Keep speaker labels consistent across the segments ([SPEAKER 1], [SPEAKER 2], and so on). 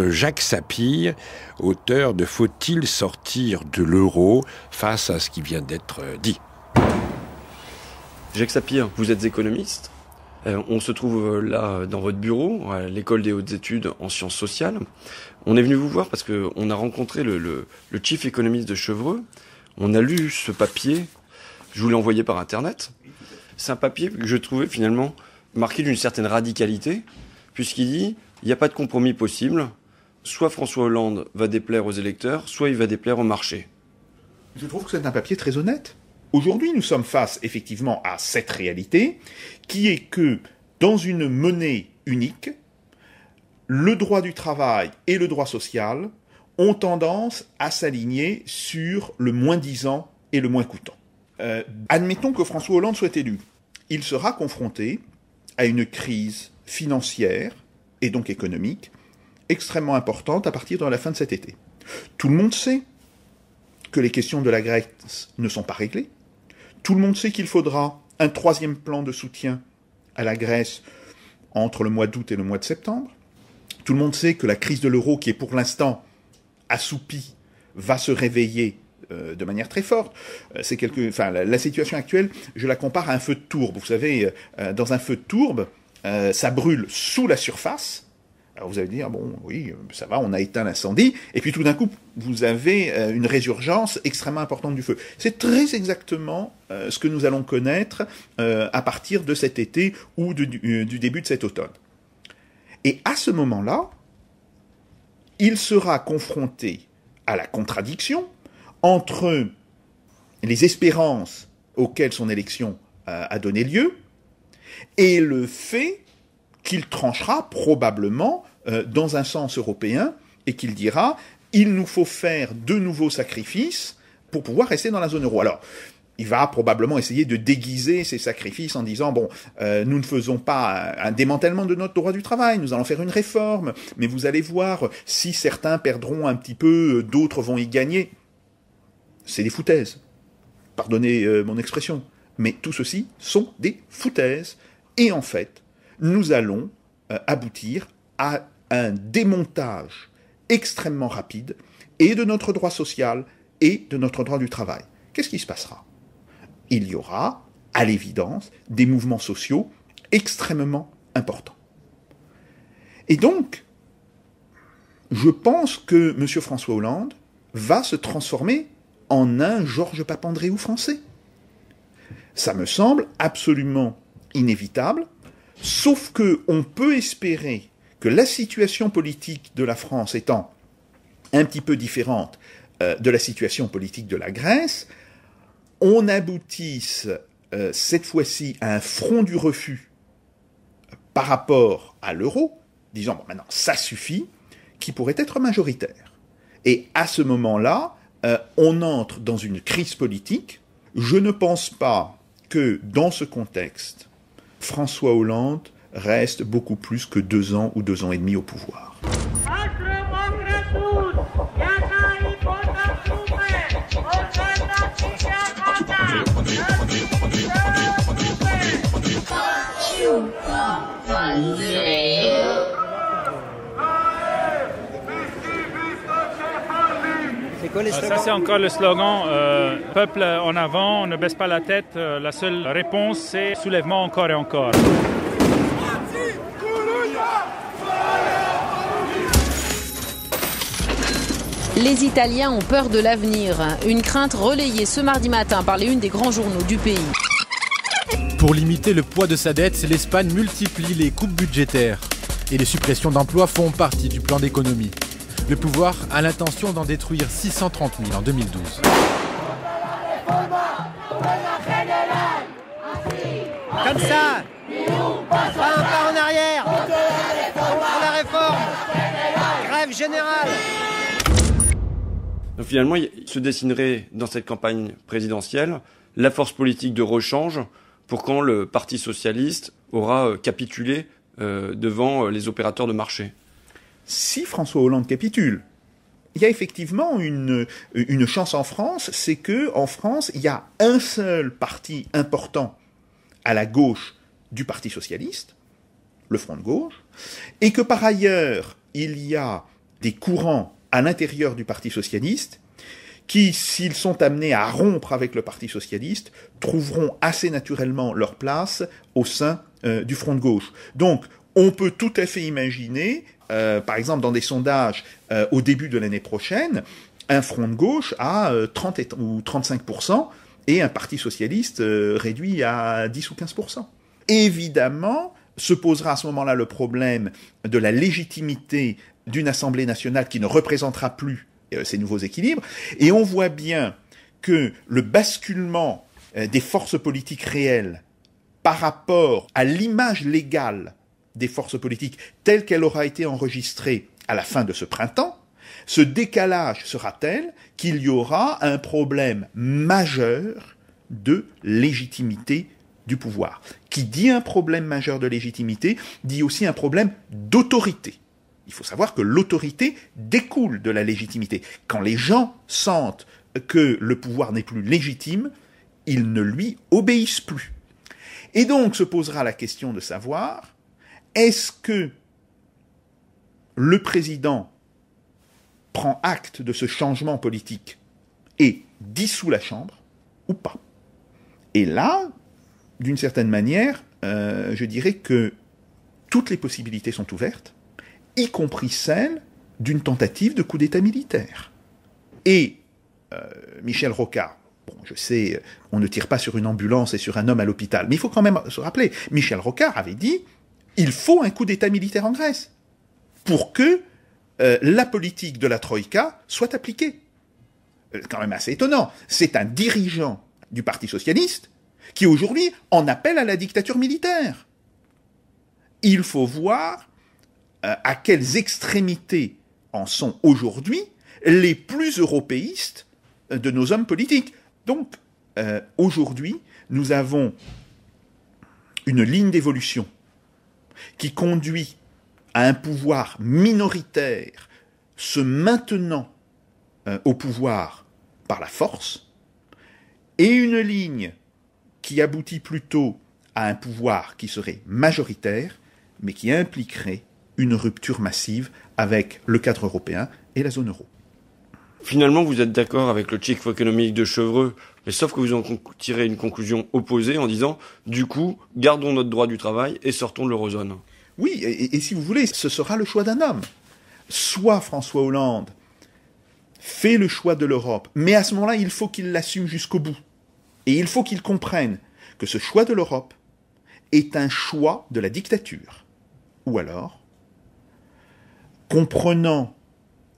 [SPEAKER 1] Jacques Sapir, auteur de « Faut-il sortir de l'euro » face à ce qui vient d'être dit.
[SPEAKER 2] Jacques Sapir, vous êtes économiste. On se trouve là dans votre bureau, à l'école des hautes études en sciences sociales. On est venu vous voir parce qu'on a rencontré le chief économiste de Chevreux. On a lu ce papier, je vous l'ai envoyé par Internet. C'est un papier que je trouvais finalement marqué d'une certaine radicalité, puisqu'il dit « il n'y a pas de compromis possible, soit François Hollande va déplaire aux électeurs, soit il va déplaire au marché ».
[SPEAKER 3] Je trouve que c'est un papier très honnête. Aujourd'hui, nous sommes face effectivement à cette réalité, qui est que dans une monnaie unique, le droit du travail et le droit social ont tendance à s'aligner sur le moins-disant et le moins coûtant. Admettons que François Hollande soit élu. Il sera confronté à une crise financière et donc économique extrêmement importante à partir de la fin de cet été. Tout le monde sait que les questions de la Grèce ne sont pas réglées. Tout le monde sait qu'il faudra un troisième plan de soutien à la Grèce entre le mois d'août et le mois de septembre. Tout le monde sait que la crise de l'euro, qui est pour l'instant assoupie, va se réveiller de manière très forte. La situation actuelle, je la compare à un feu de tourbe. Vous savez, dans un feu de tourbe, ça brûle sous la surface. Alors vous allez dire, bon, oui, ça va, on a éteint l'incendie, et puis tout d'un coup, vous avez une résurgence extrêmement importante du feu. C'est très exactement ce que nous allons connaître à partir de cet été ou du début de cet automne. Et à ce moment-là, il sera confronté à la contradiction entre les espérances auxquelles son élection a donné lieu et le fait qu'il tranchera probablement dans un sens européen et qu'il dira « il nous faut faire de nouveaux sacrifices pour pouvoir rester dans la zone euro ». Alors, il va probablement essayer de déguiser ces sacrifices en disant « bon, nous ne faisons pas un démantèlement de notre droit du travail, nous allons faire une réforme, mais vous allez voir, si certains perdront un petit peu, d'autres vont y gagner ». C'est des foutaises. Pardonnez mon expression. Mais tout ceci sont des foutaises. Et en fait, nous allons aboutir à un démontage extrêmement rapide et de notre droit social et de notre droit du travail. Qu'est-ce qui se passera? Il y aura, à l'évidence, des mouvements sociaux extrêmement importants. Et donc, je pense que M. François Hollande va se transformer en un Georges Papandréou français. Ça me semble absolument inévitable, sauf qu'on peut espérer que la situation politique de la France étant un petit peu différente de la situation politique de la Grèce, on aboutisse cette fois-ci à un front du refus par rapport à l'euro, disant bon, maintenant ça suffit, qui pourrait être majoritaire. Et à ce moment-là, on entre dans une crise politique. Je ne pense pas que dans ce contexte, François Hollande reste beaucoup plus que 2 ans ou 2 ans et demi au pouvoir.
[SPEAKER 4] C'est quoi les slogans?
[SPEAKER 5] Ça, c'est encore le slogan peuple en avant, on ne baisse pas la tête. La seule réponse, c'est soulèvement encore et encore.
[SPEAKER 6] Les Italiens ont peur de l'avenir. Une crainte relayée ce mardi matin par les unes des grands journaux du pays.
[SPEAKER 7] Pour limiter le poids de sa dette, l'Espagne multiplie les coupes budgétaires. Et les suppressions d'emplois font partie du plan d'économie. Le pouvoir a l'intention d'en détruire 630 000 en 2012.
[SPEAKER 4] Comme ça, pas un pas en arrière. Pour la réforme, grève générale.
[SPEAKER 2] Donc finalement, il se dessinerait dans cette campagne présidentielle la force politique de rechange pour quand le Parti socialiste aura capitulé devant les opérateurs de marché.
[SPEAKER 3] Si François Hollande capitule, il y a effectivement une chance en France, c'est que en France, il y a un seul parti important à la gauche du Parti socialiste, le Front de gauche, et que par ailleurs, il y a des courants à l'intérieur du Parti socialiste qui, s'ils sont amenés à rompre avec le Parti socialiste, trouveront assez naturellement leur place au sein du Front de gauche. Donc, on peut tout à fait imaginer, par exemple dans des sondages au début de l'année prochaine, un Front de gauche à 30 ou 35% et un Parti socialiste réduit à 10 ou 15%. Évidemment, se posera à ce moment-là le problème de la légitimité d'une Assemblée nationale qui ne représentera plus ces nouveaux équilibres, et on voit bien que le basculement des forces politiques réelles par rapport à l'image légale des forces politiques telle qu'elle aura été enregistrée à la fin de ce printemps, ce décalage sera tel qu'il y aura un problème majeur de légitimité du pouvoir. Qui dit un problème majeur de légitimité, dit aussi un problème d'autorité. Il faut savoir que l'autorité découle de la légitimité. Quand les gens sentent que le pouvoir n'est plus légitime, ils ne lui obéissent plus. Et donc se posera la question de savoir, est-ce que le président prend acte de ce changement politique et dissout la Chambre ou pas? Et là, d'une certaine manière, je dirais que toutes les possibilités sont ouvertes, y compris celle d'une tentative de coup d'État militaire. Et Michel Rocard, bon, je sais, on ne tire pas sur une ambulance et sur un homme à l'hôpital, mais il faut quand même se rappeler, Michel Rocard avait dit, il faut un coup d'État militaire en Grèce pour que la politique de la Troïka soit appliquée. Quand même assez étonnant. C'est un dirigeant du Parti socialiste qui aujourd'hui en appelle à la dictature militaire. Il faut voir à quelles extrémités en sont aujourd'hui les plus européistes de nos hommes politiques. Donc, aujourd'hui, nous avons une ligne d'évolution qui conduit à un pouvoir minoritaire se maintenant au pouvoir par la force, et une ligne qui aboutit plutôt à un pouvoir qui serait majoritaire, mais qui impliquerait une rupture massive avec le cadre européen et la zone euro.
[SPEAKER 2] Finalement, vous êtes d'accord avec le chief économique de Chevreux, mais sauf que vous en tirez une conclusion opposée en disant, du coup, gardons notre droit du travail et sortons de l'eurozone.
[SPEAKER 3] Oui, et si vous voulez, ce sera le choix d'un homme. Soit François Hollande fait le choix de l'Europe, mais à ce moment-là, il faut qu'il l'assume jusqu'au bout. Et il faut qu'il comprenne que ce choix de l'Europe est un choix de la dictature. Ou alors, comprenant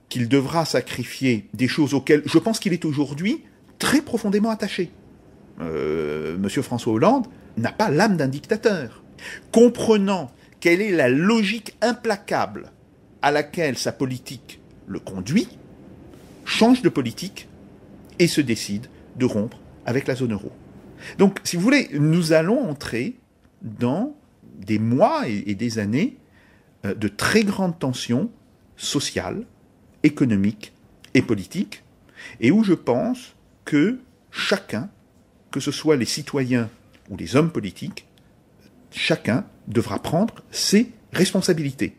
[SPEAKER 3] qu'il devra sacrifier des choses auxquelles je pense qu'il est aujourd'hui très profondément attaché. Monsieur François Hollande n'a pas l'âme d'un dictateur. Comprenant quelle est la logique implacable à laquelle sa politique le conduit, change de politique et se décide de rompre avec la zone euro. Donc, si vous voulez, nous allons entrer dans des mois et des années de très grandes tensions sociales, économiques et politiques, et où je pense que chacun, que ce soit les citoyens ou les hommes politiques, chacun devra prendre ses responsabilités.